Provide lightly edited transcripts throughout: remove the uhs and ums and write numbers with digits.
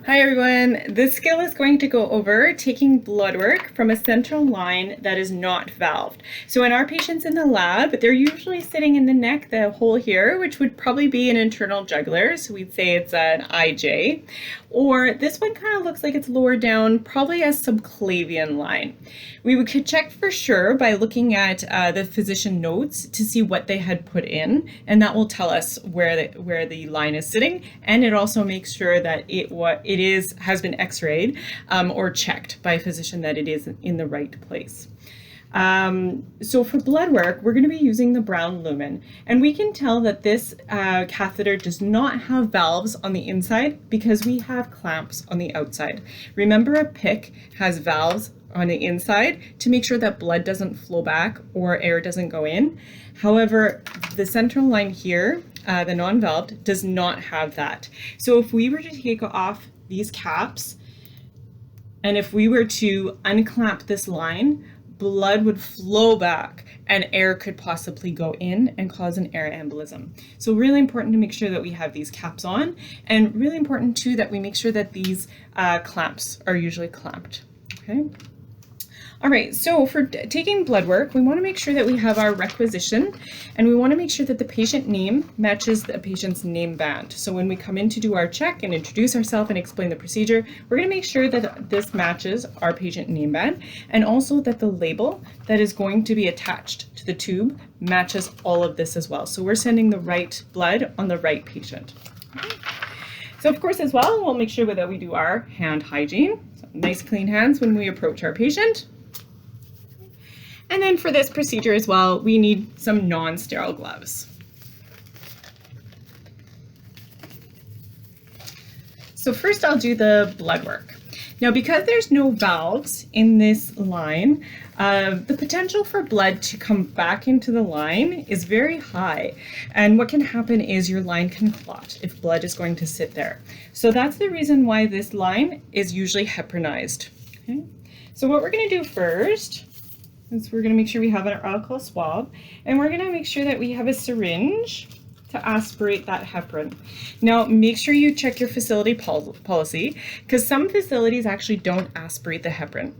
Hi everyone, this skill is going to go over taking blood work from a central line that is not valved. So in our patients in the lab, they're usually sitting in the neck, the hole here, which would probably be an internal jugular, so we'd say it's an IJ. Or this one kind of looks like it's lower down, probably a subclavian line. We could check for sure by looking at the physician notes to see what they had put in, and that will tell us where the line is sitting, and it also makes sure that it has been x-rayed or checked by a physician that it is in the right place. So for blood work, we're going to be using the brown lumen, and we can tell that this catheter does not have valves on the inside because we have clamps on the outside. Remember, a PICC has valves on the inside to make sure that blood doesn't flow back or air doesn't go in. However, the central line here, the non-valved, does not have that. So if we were to take off these caps and if we were to unclamp this line, blood would flow back and air could possibly go in and cause an air embolism. So really important to make sure that we have these caps on, and really important too that we make sure that these clamps are usually clamped. Okay. All right, so for taking blood work, we want to make sure that we have our requisition, and we want to make sure that the patient name matches the patient's name band. So when we come in to do our check and introduce ourselves and explain the procedure, we're going to make sure that this matches our patient name band, and also that the label that is going to be attached to the tube matches all of this as well. So we're sending the right blood on the right patient. Okay. So of course as well, we'll make sure that we do our hand hygiene. So nice clean hands when we approach our patient. And then for this procedure as well, we need some non-sterile gloves. So first I'll do the blood work. Now, because there's no valves in this line, the potential for blood to come back into the line is very high. And what can happen is your line can clot if blood is going to sit there. So that's the reason why this line is usually heparinized. Okay? So what we're going to do first is we're going to make sure we have an alcohol swab, and we're going to make sure that we have a syringe to aspirate that heparin. Now, make sure you check your facility policy, because some facilities actually don't aspirate the heparin.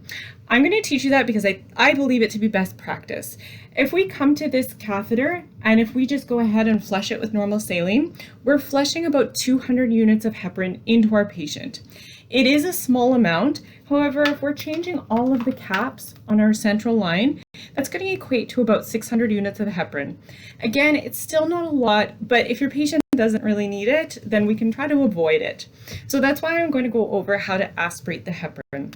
I'm going to teach you that because I believe it to be best practice. If we come to this catheter and if we just go ahead and flush it with normal saline, we're flushing about 200 units of heparin into our patient. It is a small amount. However, if we're changing all of the caps on our central line, that's going to equate to about 600 units of heparin. Again, it's still not a lot, but if your patient doesn't really need it, then we can try to avoid it. So that's why I'm going to go over how to aspirate the heparin.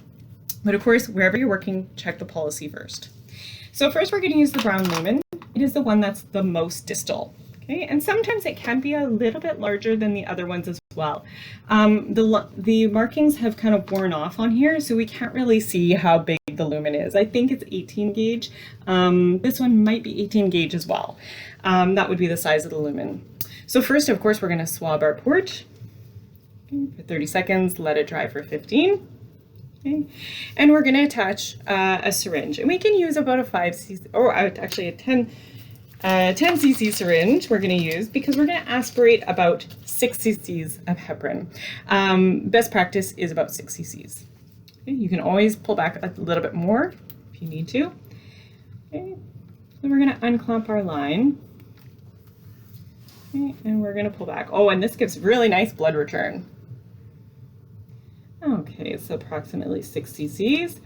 But of course, wherever you're working, check the policy first. So first we're going to use the brown lumen. It is the one that's the most distal. Okay, and sometimes it can be a little bit larger than the other ones as well. The markings have kind of worn off on here, so we can't really see how big the lumen is. I think it's 18 gauge. This one might be 18 gauge as well. That would be the size of the lumen. So first, of course, we're going to swab our port for 30 seconds, let it dry for 15. Okay. And we're going to attach a syringe. And we can use about a 5 cc, or actually a 10 cc syringe we're going to use, because we're going to aspirate about 6 cc's of heparin. Best practice is about 6 cc's. Okay, you can always pull back a little bit more if you need to. Okay, so we're going to unclamp our line. Okay, and we're going to pull back. Oh, and this gives really nice blood return. Okay, so approximately 6 cc's.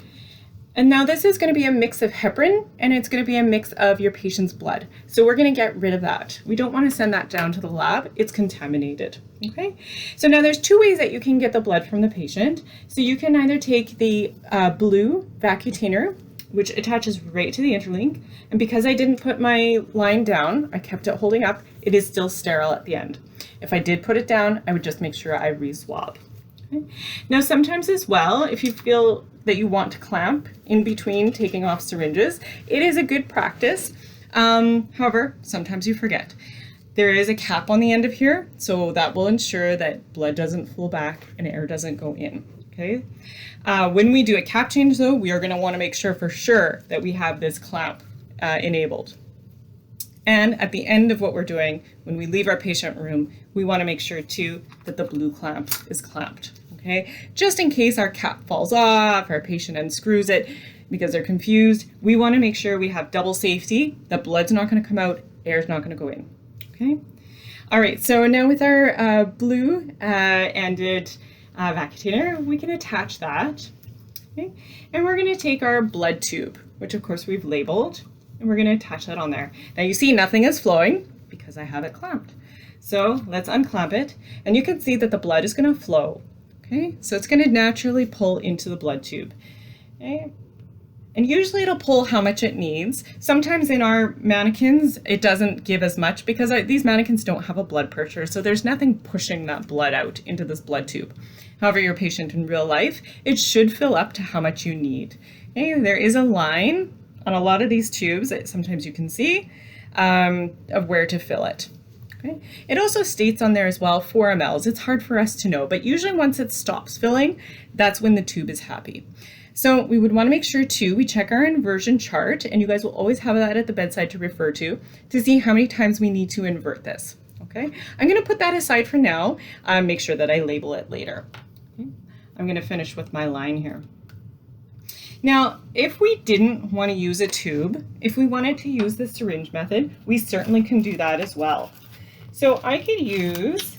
And now this is going to be a mix of heparin, and it's going to be a mix of your patient's blood. So we're going to get rid of that. We don't want to send that down to the lab. It's contaminated. Okay. So now there's two ways that you can get the blood from the patient. So you can either take the blue vacutainer, which attaches right to the interlink. And because I didn't put my line down, I kept it holding up. It is still sterile at the end. If I did put it down, I would just make sure I re-swab. Okay. Now sometimes as well, if you feel that you want to clamp in between taking off syringes, it is a good practice. However, sometimes you forget. There is a cap on the end of here, so that will ensure that blood doesn't flow back and air doesn't go in. Okay. When we do a cap change though, we are going to want to make sure for sure that we have this clamp enabled. And at the end of what we're doing, when we leave our patient room, we want to make sure too that the blue clamp is clamped, okay? Just in case our cap falls off, our patient unscrews it because they're confused, we want to make sure we have double safety, that blood's not going to come out, air's not going to go in, okay? All right, so now with our blue ended vacutainer, we can attach that, okay? And we're going to take our blood tube, which of course we've labeled, and we're going to attach that on there. Now you see nothing is flowing because I have it clamped. So let's unclamp it, and you can see that the blood is going to flow. Okay, so it's going to naturally pull into the blood tube. Okay, and usually it'll pull how much it needs. Sometimes in our mannequins it doesn't give as much because these mannequins don't have a blood pressure, so there's nothing pushing that blood out into this blood tube. However, your patient in real life, it should fill up to how much you need. Okay, there is a line on a lot of these tubes that sometimes you can see of where to fill it. Okay. It also states on there as well 4 mLs. It's hard for us to know, but usually once it stops filling, that's when the tube is happy. So we would want to make sure too, we check our inversion chart, and you guys will always have that at the bedside to refer to see how many times we need to invert this. Okay, I'm going to put that aside for now, make sure that I label it later. Okay. I'm going to finish with my line here. Now, if we didn't want to use a tube, if we wanted to use the syringe method, we certainly can do that as well. So I could use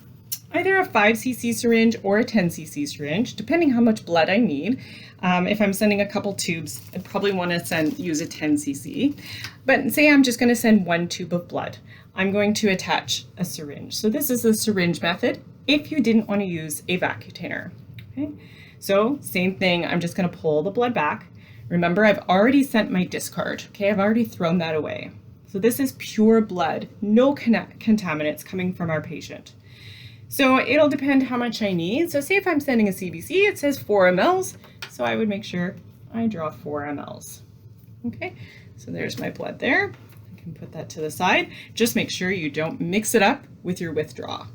either a 5 cc syringe or a 10 cc syringe, depending how much blood I need. If I'm sending a couple tubes, I'd probably want to use a 10 cc. But say I'm just going to send 1 tube of blood. I'm going to attach a syringe. So this is the syringe method if you didn't want to use a vacutainer. Okay? So same thing, I'm just going to pull the blood back. Remember, I've already sent my discard. Okay, I've already thrown that away. So this is pure blood, no contaminants coming from our patient. So it'll depend how much I need. So say if I'm sending a CBC, it says 4 mLs. So I would make sure I draw 4 mLs. Okay, so there's my blood there. I can put that to the side. Just make sure you don't mix it up with your withdraw.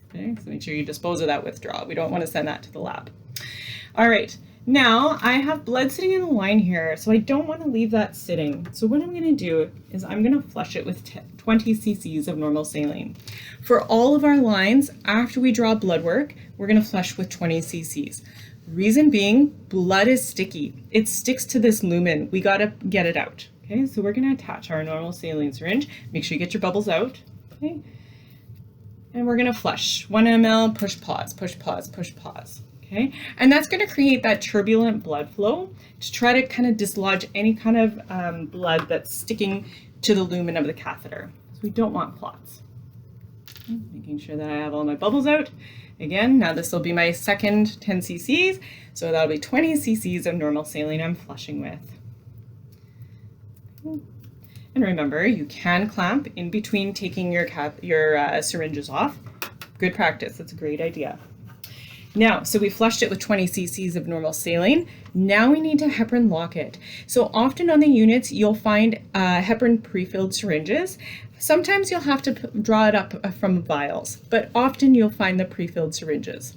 Okay, so make sure you dispose of that withdraw. We don't want to send that to the lab. All right, now I have blood sitting in the line here, so I don't want to leave that sitting. So what I'm going to do is I'm going to flush it with 20 cc's of normal saline. For all of our lines, after we draw blood work, we're going to flush with 20 cc's. Reason being, blood is sticky. It sticks to this lumen. We got to get it out. Okay, so we're going to attach our normal saline syringe. Make sure you get your bubbles out. Okay. And we're going to flush 1 ml, push pause, push pause, push pause. Okay, and that's going to create that turbulent blood flow to try to kind of dislodge any kind of blood that's sticking to the lumen of the catheter. So we don't want clots. Okay, making sure that I have all my bubbles out. Again, now this will be my second 10 cc's, so that'll be 20 cc's of normal saline I'm flushing with. Okay. And remember, you can clamp in between taking your syringes off. Good practice, that's a great idea. Now, so we flushed it with 20 cc's of normal saline. Now we need to heparin lock it. So often on the units, you'll find heparin pre-filled syringes. Sometimes you'll have to draw it up from vials, but often you'll find the pre-filled syringes.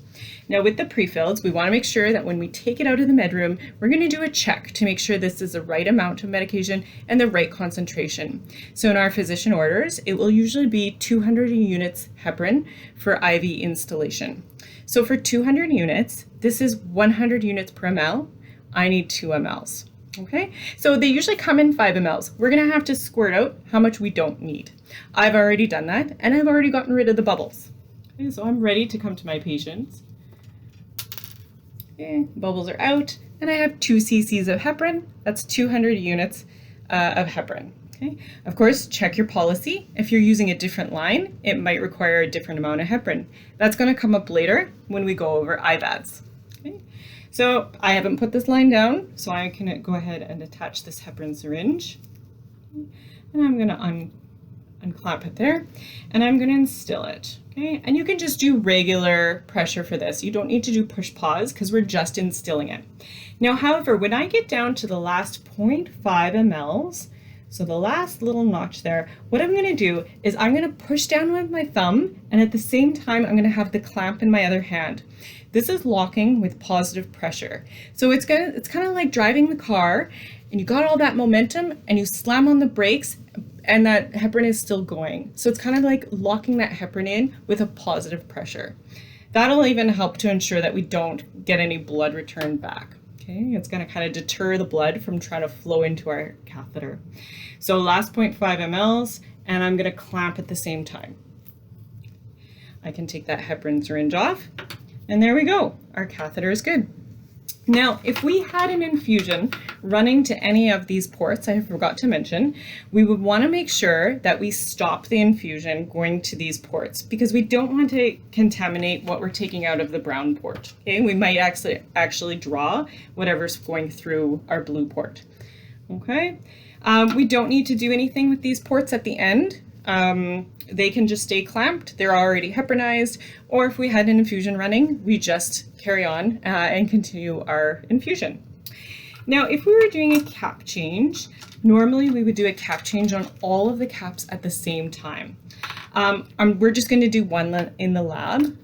Now with the pre-filleds, we want to make sure that when we take it out of the med room, we're going to do a check to make sure this is the right amount of medication and the right concentration. So in our physician orders, it will usually be 200 units heparin for IV installation. So for 200 units, this is 100 units per ml. I need 2 mLs. Okay, so they usually come in 5 mLs. We're going to have to squirt out how much we don't need. I've already done that, and I've already gotten rid of the bubbles. Okay, so I'm ready to come to my patients. Okay, bubbles are out, and I have 2 cc's of heparin. That's 200 units of heparin. Okay, of course, check your policy. If you're using a different line, it might require a different amount of heparin. That's going to come up later when we go over IVADs. Okay. So I haven't put this line down, so I can go ahead and attach this heparin syringe. And I'm going to unclamp it there, and I'm going to instill it. Okay, and you can just do regular pressure for this. You don't need to do push pause because we're just instilling it. Now, however, when I get down to the last 0.5 mLs, so the last little notch there, what I'm going to do is I'm going to push down with my thumb, and at the same time, I'm going to have the clamp in my other hand. This is locking with positive pressure. So it's kind of like driving the car, and you got all that momentum, and you slam on the brakes, and that heparin is still going. So it's kind of like locking that heparin in with a positive pressure. That'll even help to ensure that we don't get any blood returned back. Okay, it's going to kind of deter the blood from trying to flow into our catheter. So last 0.5 mLs, and I'm going to clamp at the same time. I can take that heparin syringe off, and there we go. Our catheter is good. Now, if we had an infusion running to any of these ports, I forgot to mention, we would want to make sure that we stop the infusion going to these ports because we don't want to contaminate what we're taking out of the brown port. Okay, we might actually draw whatever's going through our blue port. Okay, we don't need to do anything with these ports at the end. They can just stay clamped. They're already heparinized. Or if we had an infusion running, we just carry on and continue our infusion. Now, if we were doing a cap change, normally we would do a cap change on all of the caps at the same time. We're just going to do one in the lab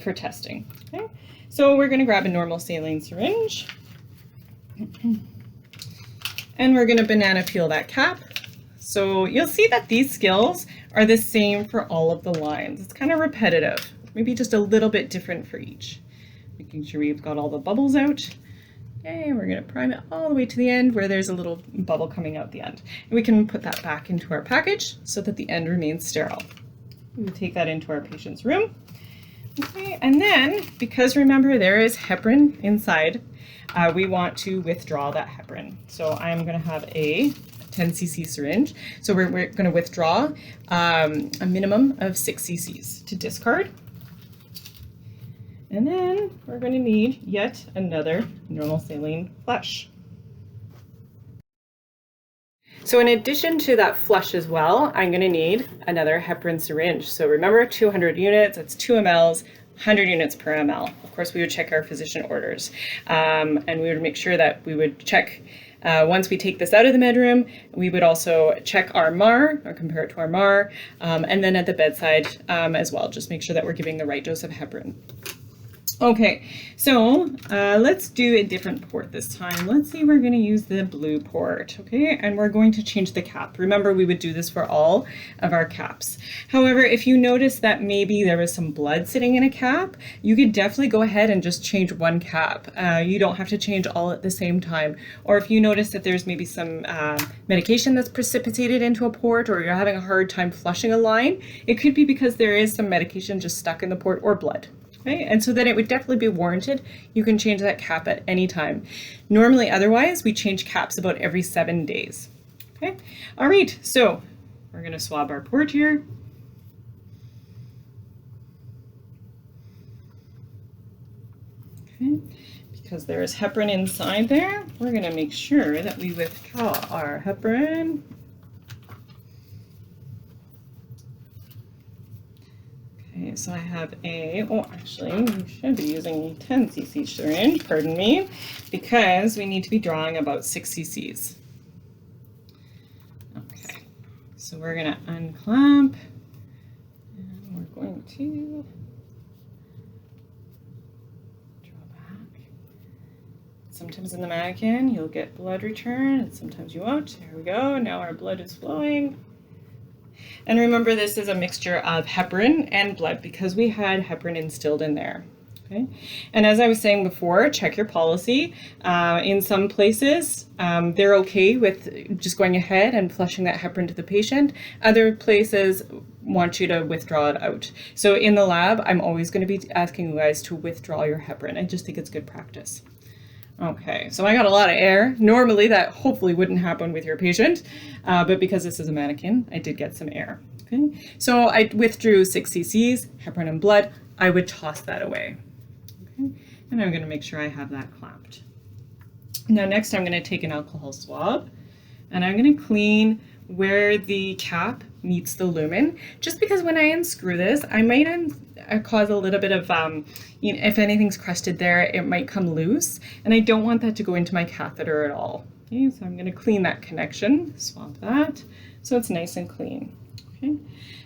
for testing. Okay? So we're going to grab a normal saline syringe and we're going to banana peel that cap. So you'll see that these skills are the same for all of the lines. It's kind of repetitive, maybe just a little bit different for each. Making sure we've got all the bubbles out. Okay, we're going to prime it all the way to the end where there's a little bubble coming out the end. And we can put that back into our package so that the end remains sterile. We'll take that into our patient's room. Okay, and then, because remember there is heparin inside, we want to withdraw that heparin. So I'm going to have a 10 cc syringe. So we're going to withdraw a minimum of 6 cc's to discard. And then we're going to need yet another normal saline flush. So in addition to that flush as well, I'm going to need another heparin syringe. So remember 200 units, that's 2 mLs, 100 units per ml. Of course, we would check our physician orders and we would make sure that we would check once we take this out of the med room, we would also check our MAR or compare it to our MAR, and then at the bedside as well, just make sure that we're giving the right dose of heparin. Okay, so let's do a different port this time. Let's say we're going to use the blue port, okay? And we're going to change the cap. Remember, we would do this for all of our caps. However, if you notice that maybe there was some blood sitting in a cap, you could definitely go ahead and just change one cap. You don't have to change all at the same time. Or if you notice that there's maybe some medication that's precipitated into a port, or you're having a hard time flushing a line, it could be because there is some medication just stuck in the port or blood. Okay, and so then it would definitely be warranted. You can change that cap at any time. Normally, otherwise, we change caps about every 7 days. Okay, all right, so we're going to swab our port here. Okay, because there is heparin inside there, we're going to make sure that we withdraw our heparin. Okay, so I have actually, we should be using a 10 cc syringe, pardon me, because we need to be drawing about 6 cc's. Okay, so we're going to unclamp, and we're going to draw back. Sometimes in the mannequin, you'll get blood return, and sometimes you won't. There we go, now our blood is flowing. And remember, this is a mixture of heparin and blood because we had heparin instilled in there. Okay, and as I was saying before, check your policy. In some places, they're okay with just going ahead and flushing that heparin to the patient. Other places want you to withdraw it out. So in the lab, I'm always going to be asking you guys to withdraw your heparin. I just think it's good practice. Okay, so I got a lot of air. Normally that hopefully wouldn't happen with your patient, but because this is a mannequin, I did get some air. Okay, so I withdrew 6 cc's, heparin and blood. I would toss that away. Okay, and I'm going to make sure I have that clamped. Now next I'm going to take an alcohol swab, and I'm going to clean where the cap meets the lumen, just because when I unscrew this, I might cause a little bit of, if anything's crusted there, it might come loose, and I don't want that to go into my catheter at all. Okay, so I'm going to clean that connection, swab that, so it's nice and clean. Okay,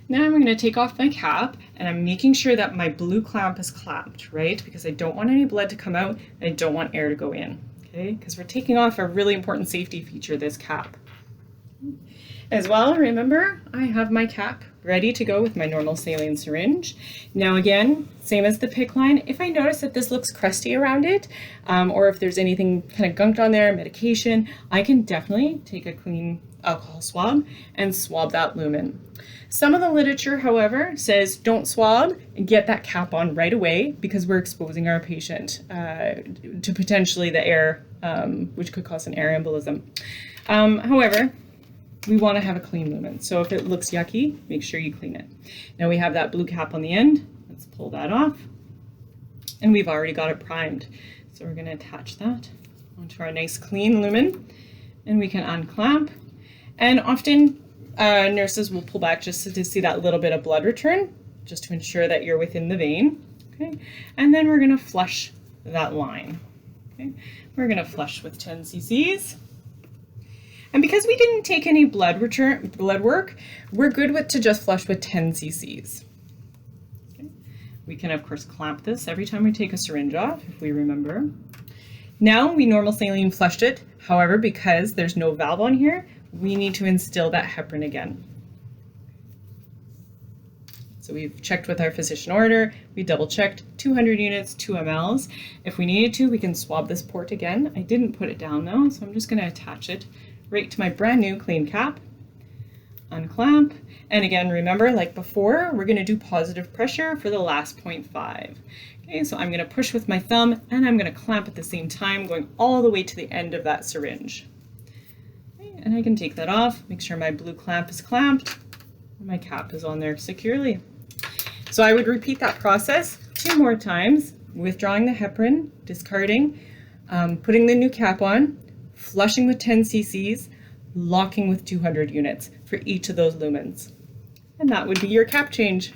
now I'm going to take off my cap, and I'm making sure that my blue clamp is clamped, right? Because I don't want any blood to come out, and I don't want air to go in, okay? Because we're taking off a really important safety feature, this cap. As well, remember, I have my cap ready to go with my normal saline syringe. Now again, same as the PICC line, if I notice that this looks crusty around it, or if there's anything kind of gunked on there, medication, I can definitely take a clean alcohol swab and swab that lumen. Some of the literature, however, says don't swab and get that cap on right away because we're exposing our patient to potentially the air, which could cause an air embolism. However, we want to have a clean lumen. So if it looks yucky, make sure you clean it. Now we have that blue cap on the end. Let's pull that off. And we've already got it primed. So we're going to attach that onto our nice clean lumen and we can unclamp. And often nurses will pull back just to see that little bit of blood return, just to ensure that you're within the vein. Okay. And then we're going to flush that line. Okay. We're going to flush with 10 cc's. And because we didn't take any blood work, we're good to just flush with 10 cc's. Okay. We can, of course, clamp this every time we take a syringe off, if we remember. Now we normal saline flushed it. However, because there's no valve on here, we need to instill that heparin again. So we've checked with our physician order, we double checked 200 units, 2 mLs. If we needed to, we can swab this port again. I didn't put it down though, so I'm just going to attach it right to my brand new clean cap, unclamp, and again, remember, like before, we're going to do positive pressure for the last 0.5. Okay, so I'm going to push with my thumb and I'm going to clamp at the same time, going all the way to the end of that syringe. Okay, and I can take that off, make sure my blue clamp is clamped, and my cap is on there securely. So I would repeat that process 2 more times, withdrawing the heparin, discarding, putting the new cap on, flushing with 10 cc's, locking with 200 units for each of those lumens. And that would be your cap change.